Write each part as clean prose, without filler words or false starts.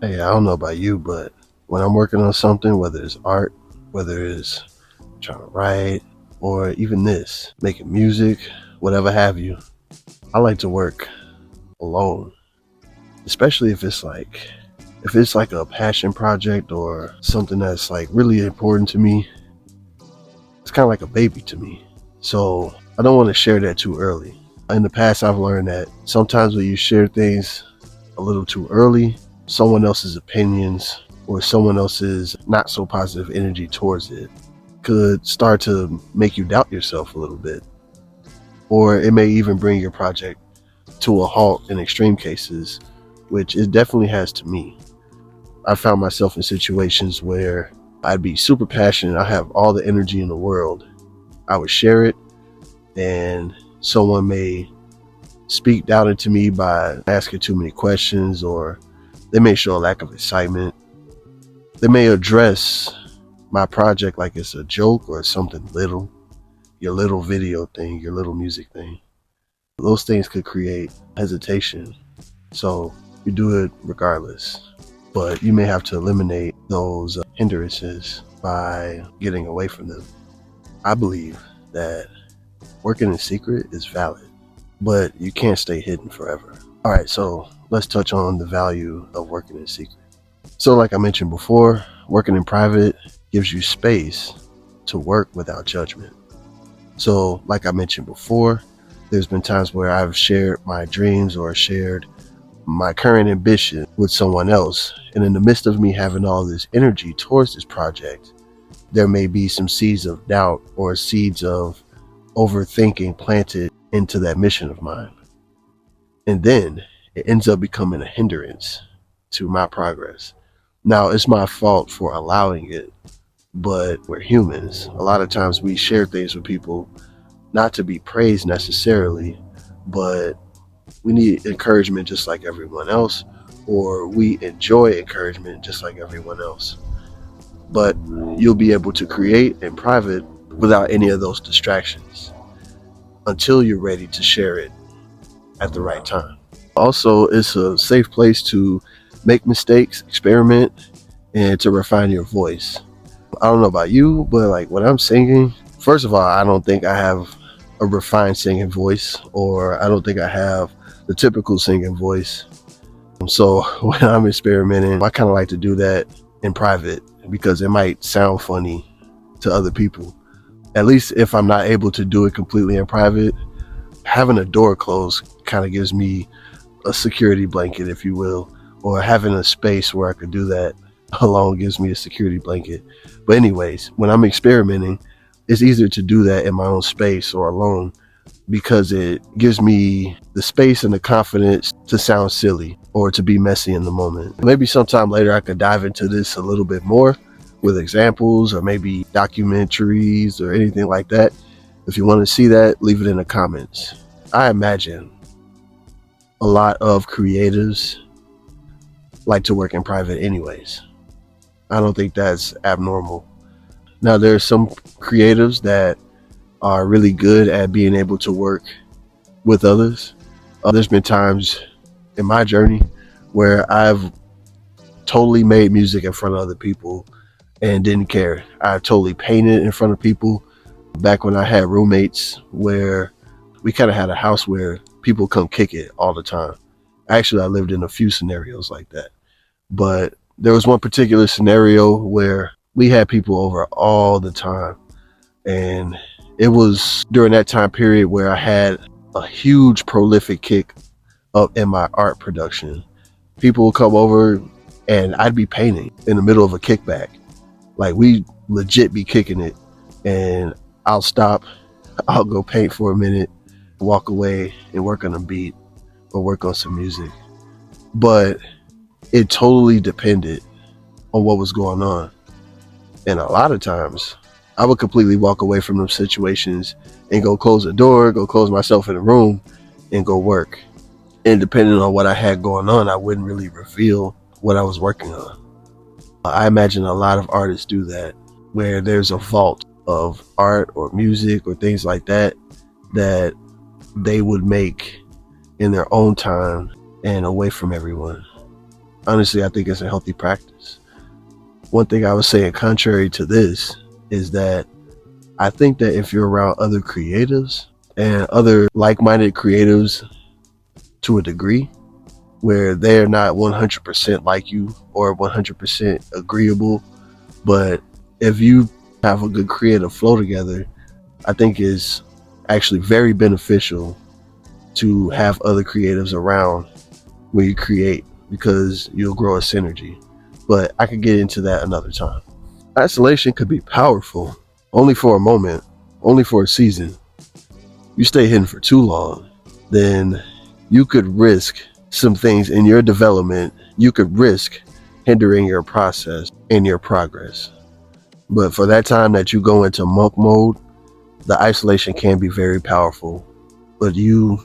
Hey, I don't know about you, but when I'm working on something, whether it's art, whether it's trying to write, or even this, making music, whatever have you, I like to work alone, especially if it's like a passion project or something that's like really important to me. It's kind of like a baby to me. So I don't want to share that too early. In the past, I've learned that sometimes when you share things a little too early, someone else's opinions or someone else's not so positive energy towards it could start to make you doubt yourself a little bit. Or it may even bring your project to a halt in extreme cases, which it definitely has to me. I found myself in situations where I'd be super passionate, I have all the energy in the world. I would share it, and someone may speak down into me by asking too many questions, or they may show a lack of excitement. They may address my project like it's a joke or something little, your little video thing, your little music thing. Those things could create hesitation. So you do it regardless. But you may have to eliminate those hindrances by getting away from them. I believe that working in secret is valid, but you can't stay hidden forever. All right, so let's touch on the value of working in secret. So, like I mentioned before, working in private gives you space to work without judgment. So, like I mentioned before, there's been times where I've shared my dreams or shared my current ambition with someone else. And in the midst of me having all this energy towards this project, there may be some seeds of doubt or seeds of overthinking planted into that mission of mine. And then it ends up becoming a hindrance to my progress. Now, it's my fault for allowing it, but we're humans. A lot of times we share things with people not to be praised necessarily, but we need encouragement just like everyone else, or we enjoy encouragement just like everyone else. But you'll be able to create in private without any of those distractions until you're ready to share it at the right time. Also, it's a safe place to make mistakes, experiment, and to refine your voice. I don't know about you, but like when I'm singing, first of all, I don't think I have a refined singing voice, or I don't think I have the typical singing voice. So when I'm experimenting, I kind of like to do that in private because it might sound funny to other people. At least if I'm not able to do it completely in private, having a door closed kind of gives me a security blanket, if you will, or having a space where I could do that alone gives me a security blanket. But anyways, when I'm experimenting, it's easier to do that in my own space or alone because it gives me the space and the confidence to sound silly or to be messy in the moment. Maybe sometime later I could dive into this a little bit more with examples or maybe documentaries or anything like that. If you want to see that, leave it in the comments. I imagine a lot of creatives like to work in private anyways. I don't think that's abnormal. Now, there are some creatives that are really good at being able to work with others. There's been times in my journey where I've totally made music in front of other people and didn't care. I totally painted in front of people. Back when I had roommates, where we kind of had a house where people come kick it all the time. Actually, I lived in a few scenarios like that. But there was one particular scenario where we had people over all the time. And it was during that time period where I had a huge prolific kick up in my art production. People would come over and I'd be painting in the middle of a kickback. Like we legit be kicking it, and I'll stop, I'll go paint for a minute, walk away and work on a beat or work on some music. But it totally depended on what was going on. And a lot of times I would completely walk away from those situations and go close the door, go close myself in the room and go work. And depending on what I had going on, I wouldn't really reveal what I was working on. I imagine a lot of artists do that, where there's a vault of art or music or things like that that they would make in their own time and away from everyone. Honestly, I think it's a healthy practice. One thing I would say, in contrary to this, is that I think that if you're around other creatives and other like-minded creatives to a degree, where they're not 100% like you or 100% agreeable, but if you have a good creative flow together, I think is actually very beneficial to have other creatives around when you create, because you'll grow a synergy. But I could get into that another time. Isolation could be powerful, only for a moment, only for a season. You stay hidden for too long, then you could risk some things in your development. You could risk hindering your process and your progress. But for that time that you go into monk mode, the isolation can be very powerful, but you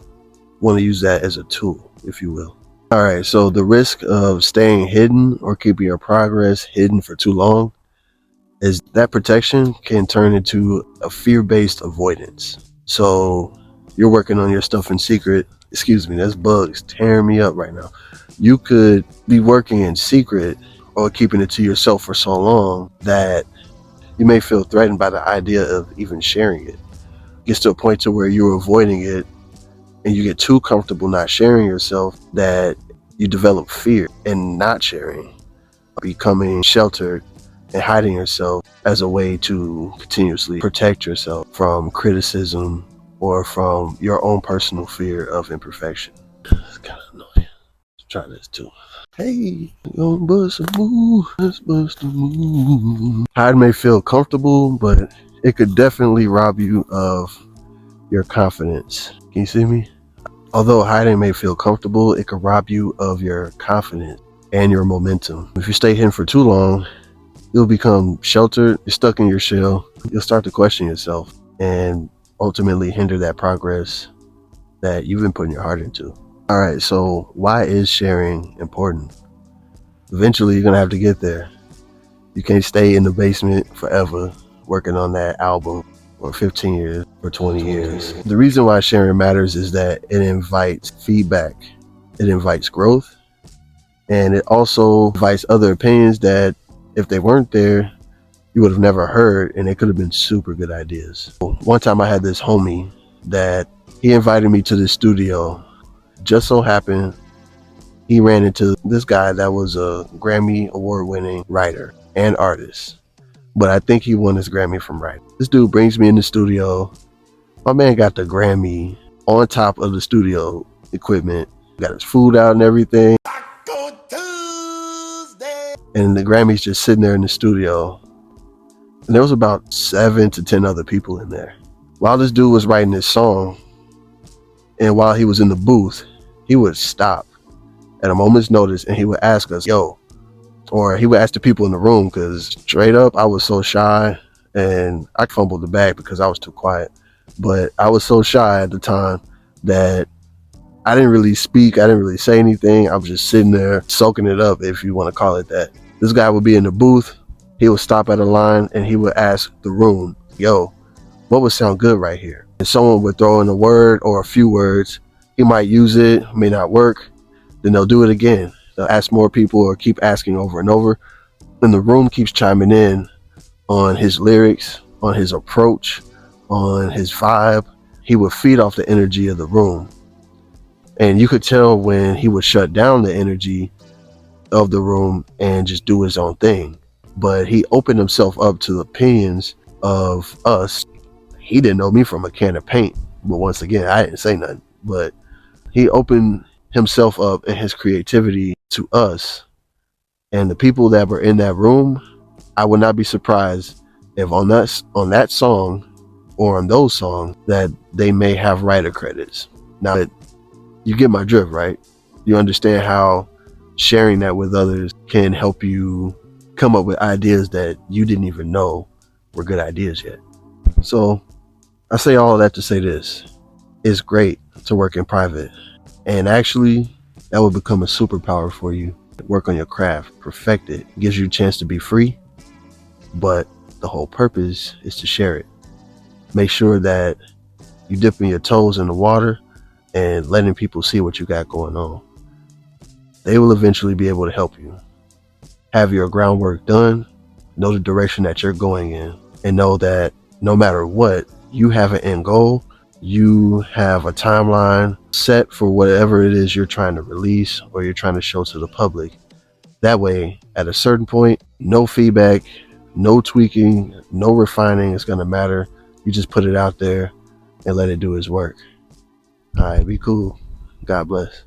want to use that as a tool, if you will. All right, so the risk of staying hidden or keeping your progress hidden for too long is that protection can turn into a fear-based avoidance. So you're working on your stuff in secret. Excuse me, that's bugs tearing me up right now. You could be working in secret or keeping it to yourself for so long that you may feel threatened by the idea of even sharing it. It gets to a point to where you're avoiding it and you get too comfortable not sharing yourself that you develop fear in not sharing, becoming sheltered and hiding yourself as a way to continuously protect yourself from criticism or from your own personal fear of imperfection. It's kind of annoying. Let's try this too. Hey, gonna bust a move, let's bust a move. Hide may feel comfortable, but it could definitely rob you of your confidence. Can you see me? Although hiding may feel comfortable, it could rob you of your confidence and your momentum. If you stay hidden for too long, you'll become sheltered, you're stuck in your shell, you'll start to question yourself and ultimately hinder that progress that you've been putting your heart into. All right, so why is sharing important? Eventually, you're gonna have to get there. You can't stay in the basement forever working on that album for 15 years or 20 years. The reason why sharing matters is that it invites feedback, it invites growth, and it also invites other opinions that if they weren't there, you would have never heard, and it could have been super good ideas. One time I had this homie that he invited me to the studio. Just so happened he ran into this guy that was a Grammy award-winning writer and artist, but I think he won his Grammy from writing. This dude brings me in the studio. My man got the Grammy on top of the studio equipment, got his food out and everything, and the Grammy's just sitting there in the studio. And there was about 7 to 10 other people in there. While this dude was writing this song, and while he was in the booth, he would stop at a moment's notice and he would ask us, yo, or he would ask the people in the room, because straight up, I was so shy and I fumbled the bag because I was too quiet. But I was so shy at the time that I didn't really speak. I didn't really say anything. I was just sitting there soaking it up, if you want to call it that. This guy would be in the booth. He would stop at a line and he would ask the room, yo, what would sound good right here? And someone would throw in a word or a few words. He might use it, may not work. Then they'll do it again. They'll ask more people or keep asking over and over. And the room keeps chiming in on his lyrics, on his approach, on his vibe. He would feed off the energy of the room. And you could tell when he would shut down the energy of the room and just do his own thing. But he opened himself up to the opinions of us. He didn't know me from a can of paint. But once again, I didn't say nothing. But he opened himself up and his creativity to us. And the people that were in that room, I would not be surprised if on that song or on those songs that they may have writer credits. Now, you get my drift, right? You understand how sharing that with others can help you come up with ideas that you didn't even know were good ideas yet. So I say all of that to say this. It's great to work in private. And actually, that will become a superpower for you. Work on your craft, perfect it. It gives you a chance to be free, but the whole purpose is to share it. Make sure that you dipping your toes in the water and letting people see what you got going on. they will eventually be able to help you. Have your groundwork done, know the direction that you're going in, and know that no matter what, you have an end goal. You have a timeline set for whatever it is you're trying to release or you're trying to show to the public. That way, at a certain point, no feedback, no tweaking, no refining is going to matter. You just put it out there and let it do its work. All right, be cool. God bless.